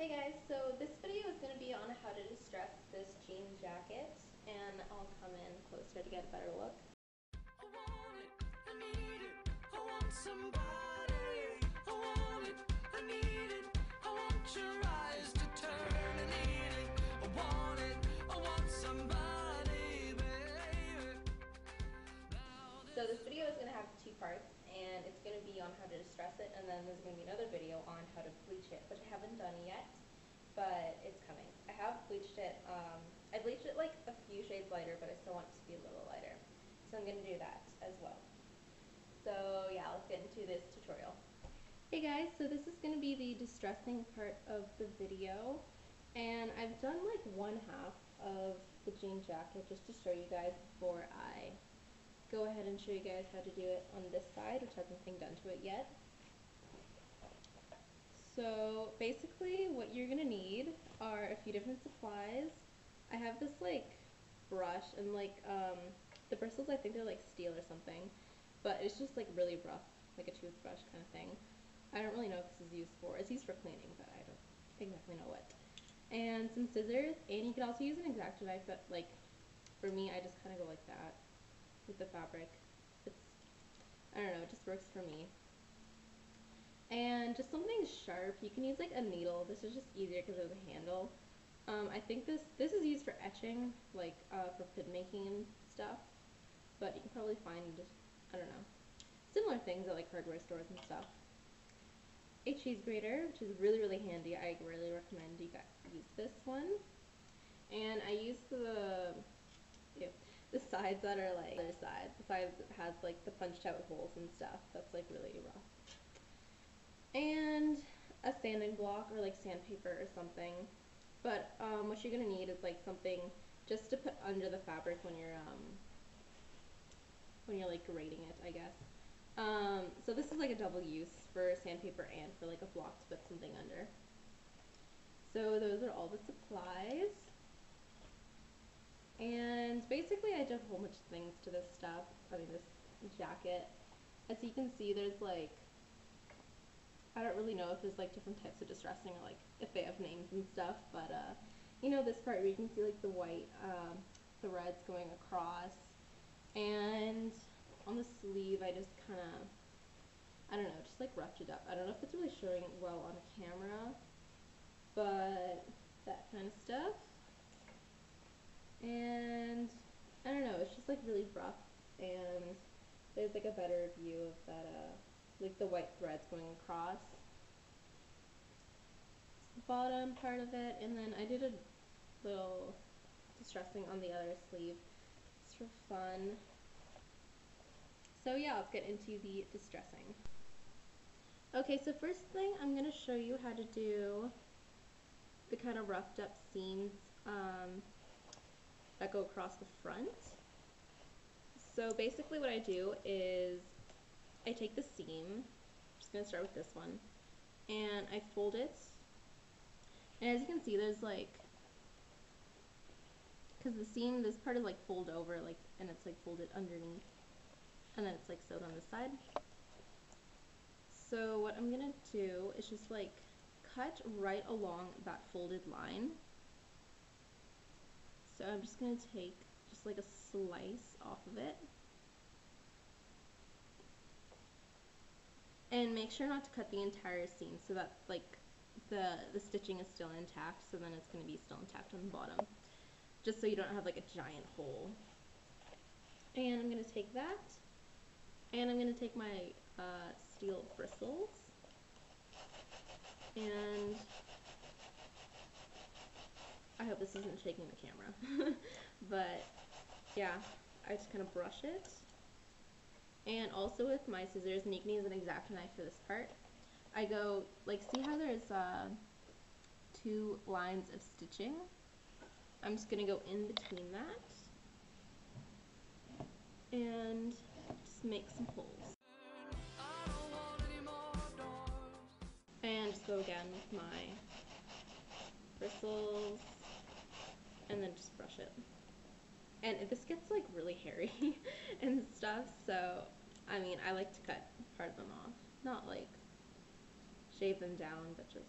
Hey guys, so this video is going to be on how to distress this jean jacket, and I'll come in closer to get a better look. I want it, I need it, I want somebody. I want it, I need it, I want your eyes to turn and need it. I want it, I want somebody, baby. So this video is going to have two parts, and it's going to be on how to distress it, and then there's going to be another video on how to bleach it, which I haven't done yet, but it's coming. I have bleached it. I bleached it like a few shades lighter, but I still want it to be a little lighter. So I'm going to do that as well. So yeah, let's get into this tutorial. Hey guys, so this is going to be the distressing part of the video, and I've done like one half of the jean jacket just to show you guys before I go ahead and show you guys how to do it on this side, which hasn't been done to it yet. So basically what you're gonna need are a few different supplies. I have this like brush and like the bristles, I think they're like steel or something, but it's just like really rough, like a toothbrush kind of thing. I don't really know what this is used for. It's used for cleaning, but I don't exactly know what. And some scissors, and you could also use an Exacto knife, but like for me I just kind of go like that with the fabric. I don't know, it just works for me. And just something sharp. You can use like a needle. This is just easier because there's a handle. I think this is used for etching, like for pin making and stuff. But you can probably find just, I don't know, similar things at like hardware stores and stuff. A cheese grater, which is really, really handy. I really recommend you guys use this one. And I use the sides that are like the side. The side that has like the punched out holes and stuff. That's like really rough. And a sanding block or like sandpaper or something. But what you're gonna need is like something just to put under the fabric when you're like grating it, I guess. So this is like a double use for sandpaper and for like a block to put something under. So those are all the supplies. And basically I did a whole bunch of things to this stuff. I mean, this jacket. As you can see, there's like, I don't really know if there's like different types of distressing or like if they have names and stuff, but you know, this part where you can see like the white threads going across, and on the sleeve I just kind of, I don't know, just like roughed it up. I don't know if it's really showing well on camera, but that kind of stuff. And I don't know, it's just like really rough, and there's like a better view of that like the white threads going across the bottom part of it. And then I did a little distressing on the other sleeve just for fun. So yeah, let's get into the distressing. Okay, so first thing I'm going to show you how to do the kind of roughed up seams that go across the front. So basically what I do is I take the seam, I'm just going to start with this one, and I fold it. And as you can see, there's like, because the seam, this part is like fold over, like, and it's like folded underneath, and then it's like sewed on this side. So what I'm gonna do is just like cut right along that folded line. So I'm just gonna take just like a slice off of it. And make sure not to cut the entire seam so that like the stitching is still intact, so then it's gonna be still intact on the bottom. Just so you don't have like a giant hole. And I'm gonna take that, and I'm gonna take my steel bristles, and I hope this isn't shaking the camera, but yeah, I just kind of brush it. And also with my scissors, and you can use an Exacto knife for this part, I go, like, see how there's two lines of stitching? I'm just gonna go in between that and just make some holes. And just go again with my bristles, and then just brush it. And this gets like really hairy and stuff, so I mean, I like to cut part of them off. Not like shave them down, but just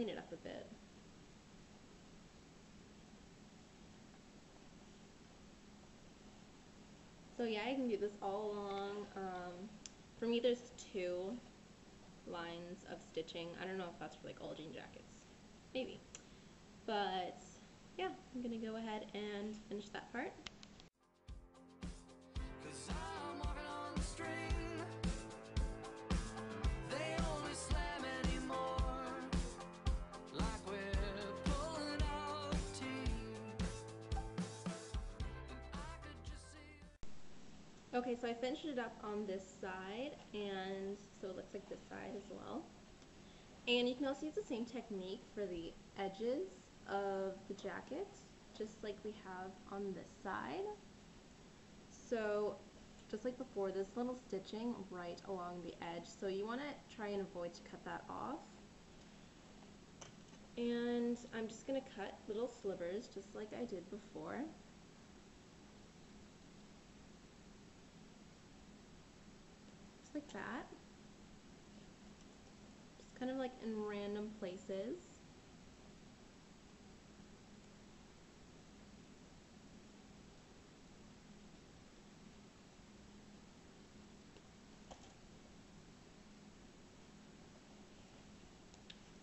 clean it up a bit. So yeah, I can do this all along. For me, there's 2 lines of stitching. I don't know if that's for like all jean jackets. Maybe. But yeah, I'm gonna go ahead and finish that part. Okay, so I finished it up on this side, and so it looks like this side as well. And you can also use the same technique for the edges of the jacket, just like we have on this side. So just like before, this little stitching right along the edge, so you want to try and avoid to cut that off. And I'm just going to cut little slivers just like I did before. Just like that. Just kind of like in random places.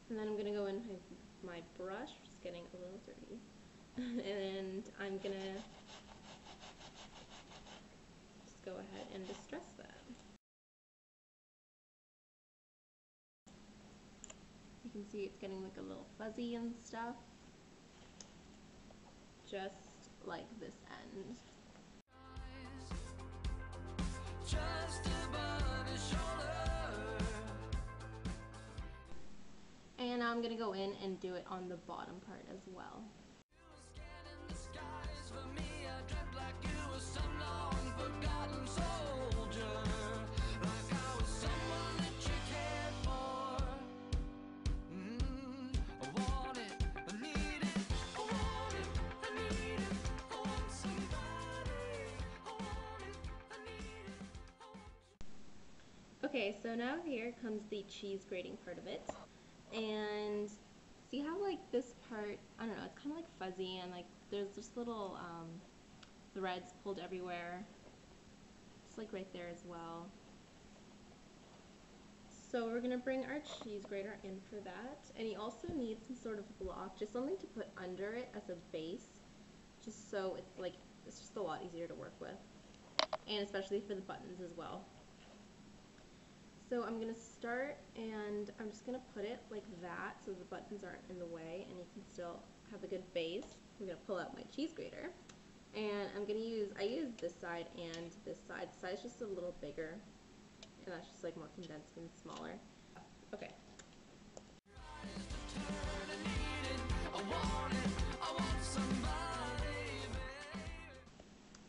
And then I'm going to go in with my brush, which is getting a little dirty. And I'm going to just go ahead and distress that. You can see it's getting like a little fuzzy and stuff, just like this end. Just above his shoulder. And now I'm going to go in and do it on the bottom part as well. Okay, so now here comes the cheese grating part of it, and see how like this part, I don't know, it's kind of like fuzzy and like there's just little threads pulled everywhere, just like right there as well. So we're going to bring our cheese grater in for that, and you also need some sort of block, just something to put under it as a base, just so it's just a lot easier to work with, and especially for the buttons as well. So I'm going to start, and I'm just going to put it like that so the buttons aren't in the way and you can still have a good base. I'm going to pull out my cheese grater, and I use this side and this side. This side's just a little bigger, and that's just like more condensed and smaller. Okay.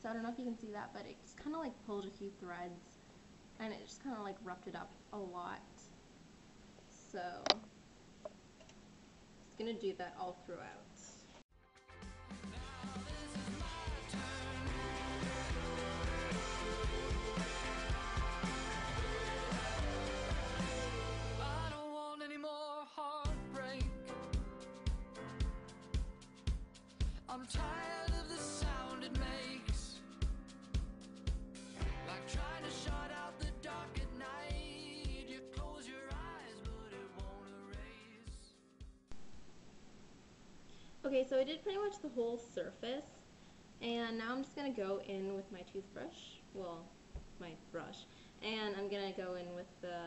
So I don't know if you can see that, but it just kind of like pulled a few threads, and it just kind of like roughed it up a lot. So just gonna do that all throughout. I don't want any more heartbreak. I'm tired of the sound it makes, like trying to shut out the dark at night. You close your eyes, but it won't erase. Okay, so I did pretty much the whole surface, and now I'm just going to go in with my toothbrush, well, my brush, and I'm going to go in with the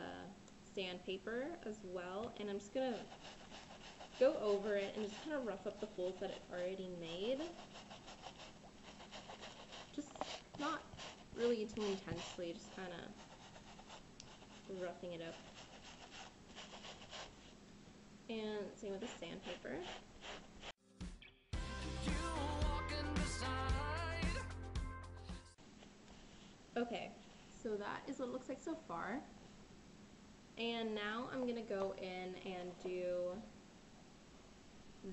sandpaper as well, and I'm just going to go over it and just kind of rough up the holes that it already made. Just not really too intensely, just kind of roughing it up. And same with the sandpaper. Okay, so that is what it looks like so far. And now I'm going to go in and do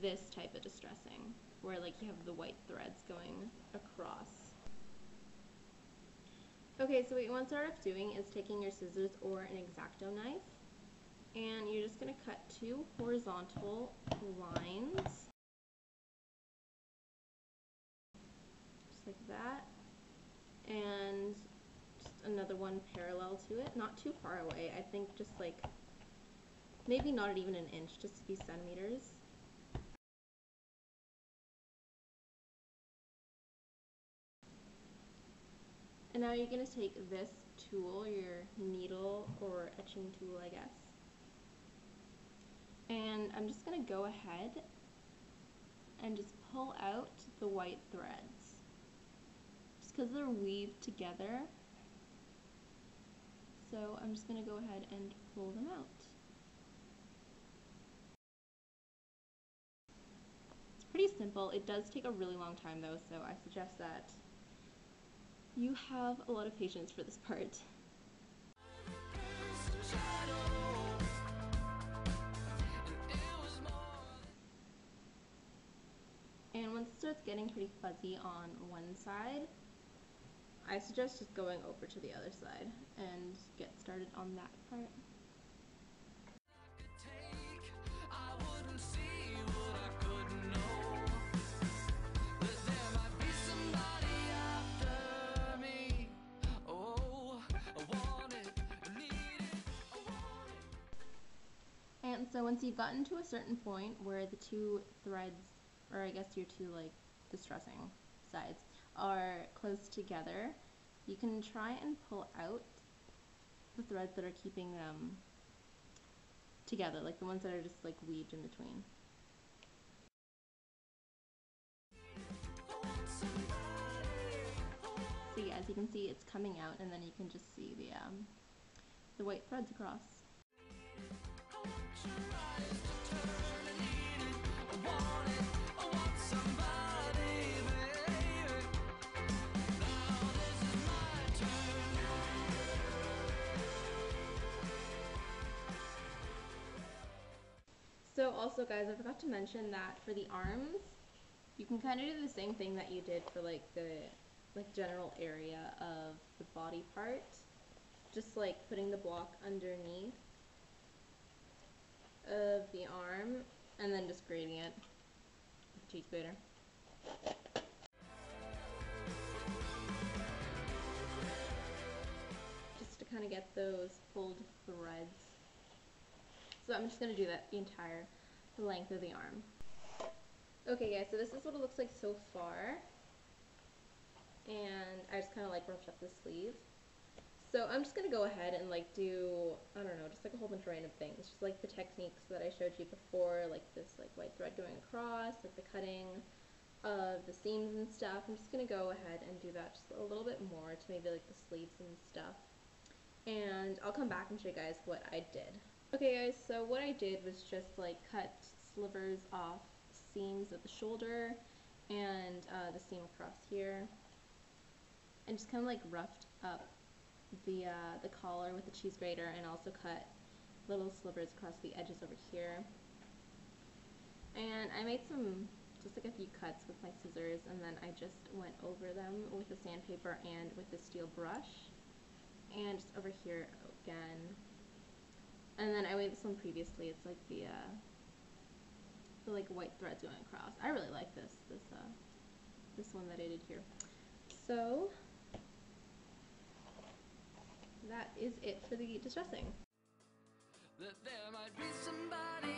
this type of distressing, where like you have the white threads going across. Okay, so what you want to start off doing is taking your scissors or an Exacto knife, And you're just going to cut 2 horizontal lines, just like that, and just another one parallel to it, not too far away. I think just like maybe not even an inch, just to be centimeters. And now you're going to take this tool, your needle or etching tool, I guess, and I'm just going to go ahead and just pull out the white threads, just because they're weaved together. So I'm just going to go ahead and pull them out. It's pretty simple. It does take a really long time though, so I suggest that you have a lot of patience for this part. And once it starts getting pretty fuzzy on one side, I suggest just going over to the other side and get started on that part. And so once you've gotten to a certain point where the 2 threads, or I guess your 2 like distressing sides, are close together, you can try and pull out the threads that are keeping them together, like the ones that are just like weaved in between. So yeah, as you can see, it's coming out, and then you can just see the white threads across. So also guys, I forgot to mention that for the arms, you can kind of do the same thing that you did for like the general area of the body part, just like putting the block underneath of the arm and then just grating it with a cheese grater. Just to kind of get those pulled threads. So I'm just going to do that the entire length of the arm. Okay guys, so this is what it looks like so far. And I just kind of like roughed up the sleeve. So I'm just going to go ahead and like do, I don't know, just like a whole bunch of random things. Just like the techniques that I showed you before, like this like white thread going across, like the cutting of the seams and stuff. I'm just going to go ahead and do that just a little bit more to maybe like the sleeves and stuff. And I'll come back and show you guys what I did. Okay guys, so what I did was just like cut slivers off seams at the shoulder and the seam across here, and just kind of like roughed up the collar with the cheese grater, and also cut little slivers across the edges over here. And I made just like a few cuts with my scissors, and then I just went over them with the sandpaper and with the steel brush, and just over here again. And then I made this one previously. It's like the like white threads going across. I really like this one that I did here. So that is it for the distressing. That there might be somebody